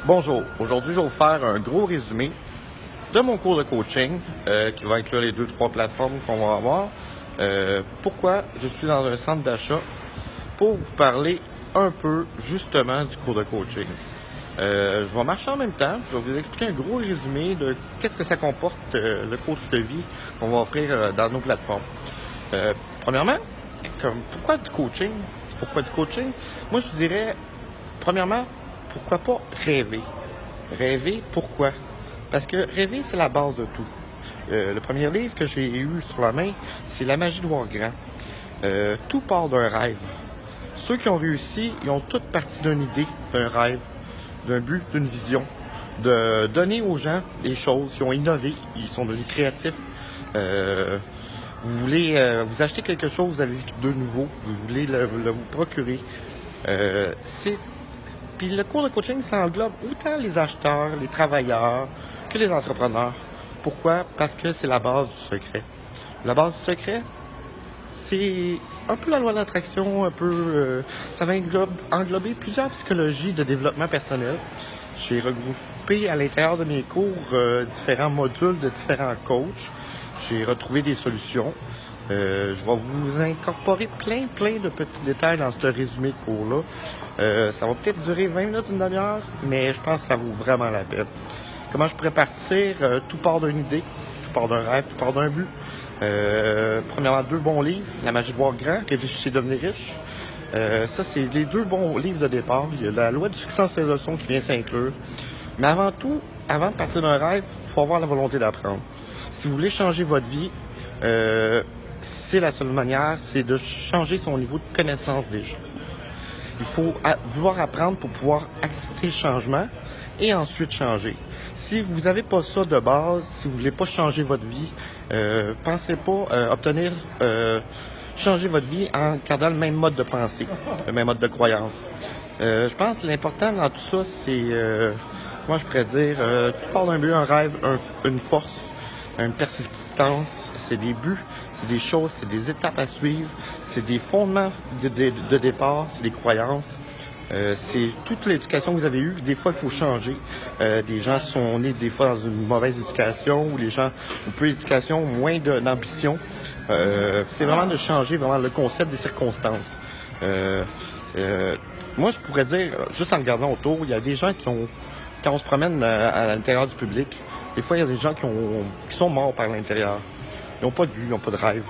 Bonjour, aujourd'hui je vais vous faire un gros résumé de mon cours de coaching qui va inclure les 2-3 plateformes qu'on va avoir. Pourquoi je suis dans un centre d'achat pour vous parler un peu justement du cours de coaching. Je vais marcher en même temps, je vais vous expliquer un gros résumé de qu'est-ce que ça comporte le coach de vie qu'on va offrir dans nos plateformes. Premièrement, pourquoi du coaching? Pourquoi du coaching? Moi je dirais, premièrement, pourquoi pas rêver? Rêver, pourquoi? Parce que rêver, c'est la base de tout. Le premier livre que j'ai eu sur la main, c'est La magie de voir grand. Tout part d'un rêve. Ceux qui ont réussi, ils ont toutes parti d'une idée, d'un rêve, d'un but, d'une vision. De donner aux gens les choses, ils ont innové, ils sont devenus créatifs. Vous voulez vous acheter quelque chose, vous avez de nouveau, vous voulez vous procurer. Puis le cours de coaching, ça englobe autant les acheteurs, les travailleurs que les entrepreneurs. Pourquoi? Parce que c'est la base du secret. La base du secret, c'est un peu la loi de l'attraction, ça va englober plusieurs psychologies de développement personnel. J'ai regroupé à l'intérieur de mes cours différents modules de différents coachs. J'ai retrouvé des solutions. Je vais vous incorporer plein de petits détails dans ce résumé de cours-là. Ça va peut-être durer 20 minutes, une demi-heure, mais je pense que ça vaut vraiment la peine. Comment je pourrais partir? Tout part d'une idée, tout part d'un rêve, tout part d'un but. Premièrement, 2 bons livres, La magie de voir grand, Réfléchissez et devenez riche. Ça, c'est les 2 bons livres de départ. Il y a La loi du succès en ses leçons qui vient s'inclure. Mais avant tout, avant de partir d'un rêve, il faut avoir la volonté d'apprendre. Si vous voulez changer votre vie, c'est la seule manière, c'est de changer son niveau de connaissance des choses. Il faut vouloir apprendre pour pouvoir accepter le changement et ensuite changer. Si vous n'avez pas ça de base, si vous ne voulez pas changer votre vie, pensez pas changer votre vie en gardant le même mode de pensée, le même mode de croyance. Je pense que l'important dans tout ça, c'est, comment je pourrais dire, tout part d'un but, un rêve, une force, une persistance, c'est des buts, c'est des choses, c'est des étapes à suivre, c'est des fondements de départ, c'est des croyances. C'est toute l'éducation que vous avez eue. Des fois, il faut changer. Des gens sont nés des fois dans une mauvaise éducation ou les gens ont peu d'éducation, moins d'ambition. C'est vraiment de changer vraiment le concept des circonstances. Moi, je pourrais dire, juste en regardant autour, il y a des gens quand on se promène à l'intérieur du public, des fois, il y a des gens qui sont morts par l'intérieur. Ils n'ont pas de but, ils n'ont pas de rêve.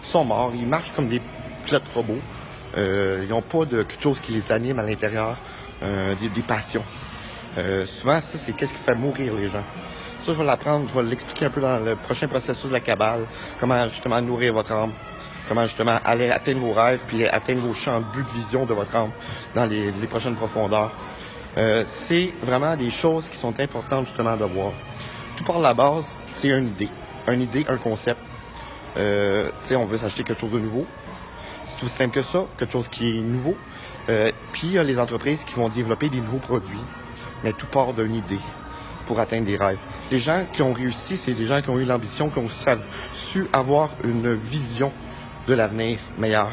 Ils sont morts, ils marchent comme des pilotes robots. Ils n'ont pas de quelque chose qui les anime à l'intérieur, des passions. Souvent, ça, c'est qu'est-ce qui fait mourir les gens. Ça, je vais l'apprendre, je vais l'expliquer un peu dans le prochain processus de la Kabbale, comment justement nourrir votre âme, comment justement aller atteindre vos rêves, puis atteindre vos champs de but de vision de votre âme dans les prochaines profondeurs. C'est vraiment des choses qui sont importantes justement de voir. Tout par la base, c'est une idée, un concept. On veut s'acheter quelque chose de nouveau. C'est tout simple que ça, quelque chose qui est nouveau. Puis il y a les entreprises qui vont développer des nouveaux produits. Mais tout part d'une idée pour atteindre des rêves. Les gens qui ont réussi, c'est des gens qui ont eu l'ambition, qui ont su avoir une vision de l'avenir meilleur.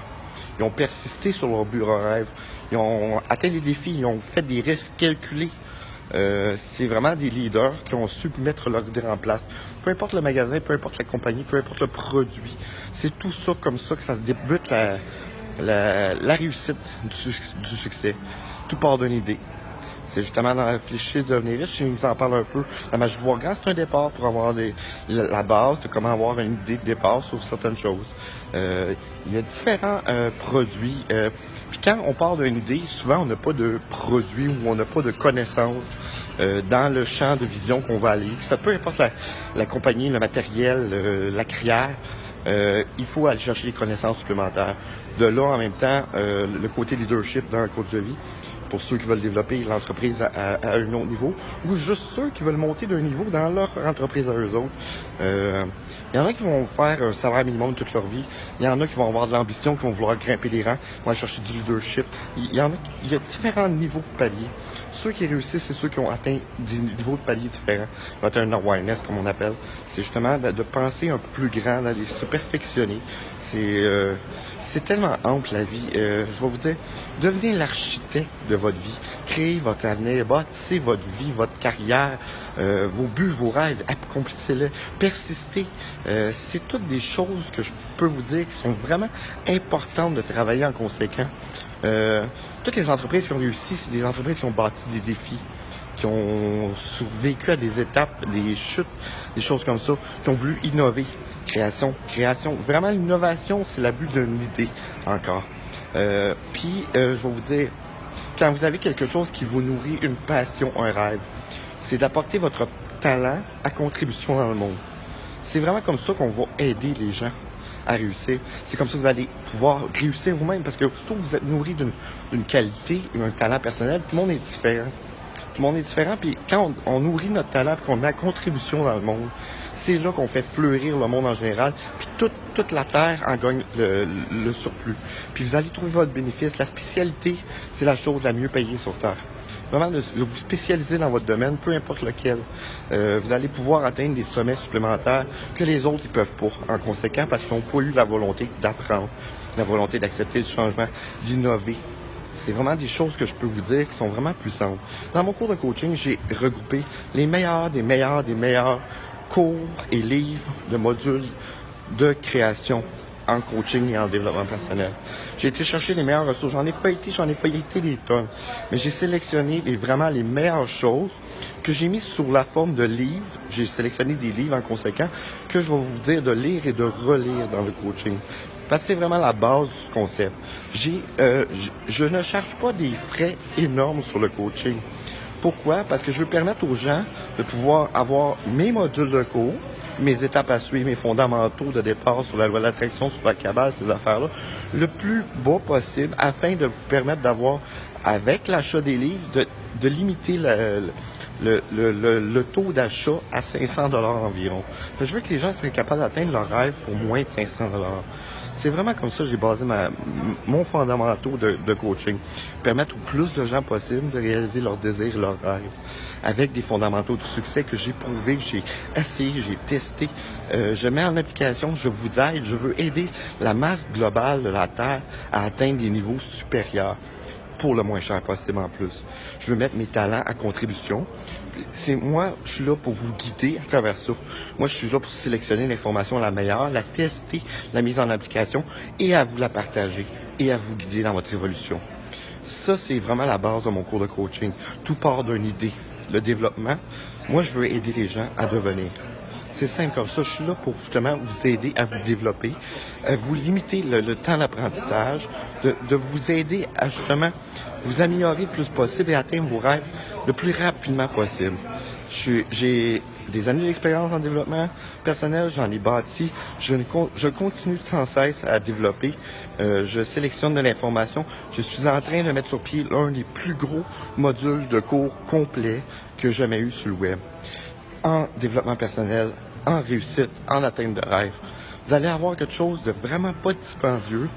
Ils ont persisté sur leur but, leur rêve. Ils ont atteint des défis, ils ont fait des risques calculés. C'est vraiment des leaders qui ont su mettre leur idée en place. Peu importe le magasin, peu importe la compagnie, peu importe le produit. C'est tout ça comme ça que ça débute la réussite du succès. Tout part d'une idée. C'est justement dans Réfléchir, devenir riche, je vous en parle un peu. La magie de voir grand, c'est un départ pour avoir la base de comment avoir une idée de départ sur certaines choses. Il y a différents produits. Puis quand on part d'une idée, souvent on n'a pas de produit ou on n'a pas de connaissances dans le champ de vision qu'on va aller. Ça peu importe la compagnie, le matériel, la crière. Il faut aller chercher des connaissances supplémentaires. De là, en même temps, le côté leadership d'un coach de vie, pour ceux qui veulent développer l'entreprise à un autre niveau, ou juste ceux qui veulent monter d'un niveau dans leur entreprise à eux autres. Il y en a qui vont faire un salaire minimum toute leur vie. Il y en a qui vont avoir de l'ambition, qui vont vouloir grimper des rangs, qui vont aller chercher du leadership. Il y a différents niveaux de paliers. Ceux qui réussissent, c'est ceux qui ont atteint des niveaux de paliers différents. Ils vont atteindre un awareness, comme on appelle. C'est justement de penser un peu plus grand, d'aller se perfectionner. C'est tellement ample la vie. Je vais vous dire, devenez l'architecte de votre vie. Créez votre avenir, bâtissez votre vie, votre carrière, vos buts, vos rêves, accomplissez-les, persistez. C'est toutes des choses que je peux vous dire qui sont vraiment importantes de travailler en conséquent. Toutes les entreprises qui ont réussi, c'est des entreprises qui ont bâti des défis, qui ont survécu à des étapes, des chutes, des choses comme ça, qui ont voulu innover. Création. Vraiment, l'innovation, c'est le but d'une idée encore. Puis, je vais vous dire, quand vous avez quelque chose qui vous nourrit, une passion, un rêve, c'est d'apporter votre talent à contribution dans le monde. C'est vraiment comme ça qu'on va aider les gens à réussir. C'est comme ça que vous allez pouvoir réussir vous-même, parce que surtout vous êtes nourri d'une qualité, d'un talent personnel, tout le monde est différent. Tout le monde est différent, puis quand on nourrit notre talent et qu'on met à contribution dans le monde, c'est là qu'on fait fleurir le monde en général, puis toute la Terre en gagne le surplus. Puis vous allez trouver votre bénéfice. La spécialité, c'est la chose la mieux payée sur Terre. Vraiment, de vous spécialiser dans votre domaine, peu importe lequel. Vous allez pouvoir atteindre des sommets supplémentaires que les autres ne peuvent pas, en conséquent, parce qu'ils n'ont pas eu la volonté d'apprendre, la volonté d'accepter le changement, d'innover. C'est vraiment des choses que je peux vous dire qui sont vraiment puissantes. Dans mon cours de coaching, j'ai regroupé les meilleurs des meilleurs cours et livres de modules de création en coaching et en développement personnel. J'ai été chercher les meilleures ressources. J'en ai feuilleté des tonnes. Mais j'ai sélectionné vraiment les meilleures choses que j'ai mis sous la forme de livres. J'ai sélectionné des livres en conséquent que je vais vous dire de lire et de relire dans le coaching. Parce que c'est vraiment la base du concept. Je ne charge pas des frais énormes sur le coaching. Pourquoi? Parce que je veux permettre aux gens de pouvoir avoir mes modules de cours, mes étapes à suivre, mes fondamentaux de départ sur la loi de l'attraction, sur la cabale, ces affaires-là, le plus bas possible afin de vous permettre d'avoir, avec l'achat des livres, de limiter le taux d'achat à 500 $ environ. Fait que je veux que les gens soient capables d'atteindre leur rêve pour moins de 500 $. C'est vraiment comme ça que j'ai basé mon fondamentaux de coaching. Permettre au plus de gens possible de réaliser leurs désirs, leurs rêves. Avec des fondamentaux de succès que j'ai prouvés, que j'ai essayé, j'ai testé. Je mets en application, je vous aide, je veux aider la masse globale de la Terre à atteindre des niveaux supérieurs pour le moins cher possible en plus. Je veux mettre mes talents à contribution. Moi, je suis là pour vous guider à travers ça. Moi, je suis là pour sélectionner l'information la meilleure, la tester, la mise en application et à vous la partager et à vous guider dans votre évolution. Ça, c'est vraiment la base de mon cours de coaching. Tout part d'une idée. Le développement, moi, je veux aider les gens à devenir. C'est simple comme ça. Je suis là pour justement vous aider à vous développer, à vous limiter le temps d'apprentissage, de vous aider à justement vous améliorer le plus possible et atteindre vos rêves le plus rapidement possible. J'ai des années d'expérience en développement personnel, j'en ai bâti. Je continue sans cesse à développer. Je sélectionne de l'information. Je suis en train de mettre sur pied l'un des plus gros modules de cours complets que j'ai jamais eu sur le web. En développement personnel, en réussite, en atteinte de rêve. Vous allez avoir quelque chose de vraiment pas dispendieux,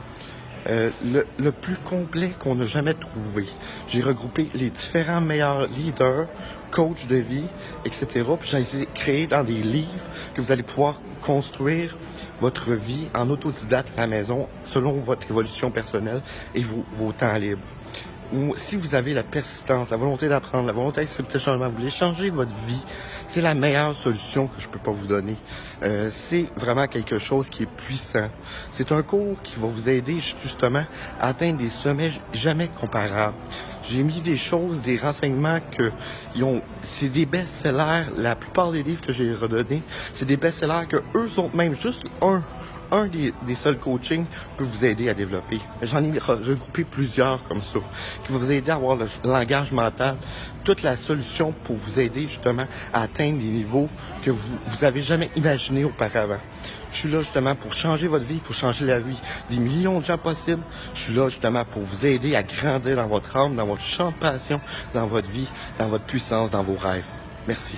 le plus complet qu'on n'a jamais trouvé. J'ai regroupé les différents meilleurs leaders, coachs de vie, etc. Puis j'ai essayé de créer dans des livres que vous allez pouvoir construire votre vie en autodidacte à la maison selon votre évolution personnelle et vos temps libres. Si vous avez la persistance, la volonté d'apprendre, la volonté d'accepter le changement, vous voulez changer votre vie, c'est la meilleure solution que je peux pas vous donner. C'est vraiment quelque chose qui est puissant. C'est un cours qui va vous aider justement à atteindre des sommets jamais comparables. J'ai mis des choses, des renseignements c'est des best-sellers. La plupart des livres que j'ai redonnés, c'est des best-sellers que eux autres même, juste un des seuls coachings peut vous aider à développer. J'en ai regroupé plusieurs comme ça, qui vont vous aider à avoir le langage mental, toute la solution pour vous aider justement à atteindre des niveaux que vous avez jamais imaginés auparavant. Je suis là justement pour changer votre vie, pour changer la vie des millions de gens possibles. Je suis là justement pour vous aider à grandir dans votre âme, dans votre champ de passion, dans votre vie, dans votre puissance, dans vos rêves. Merci.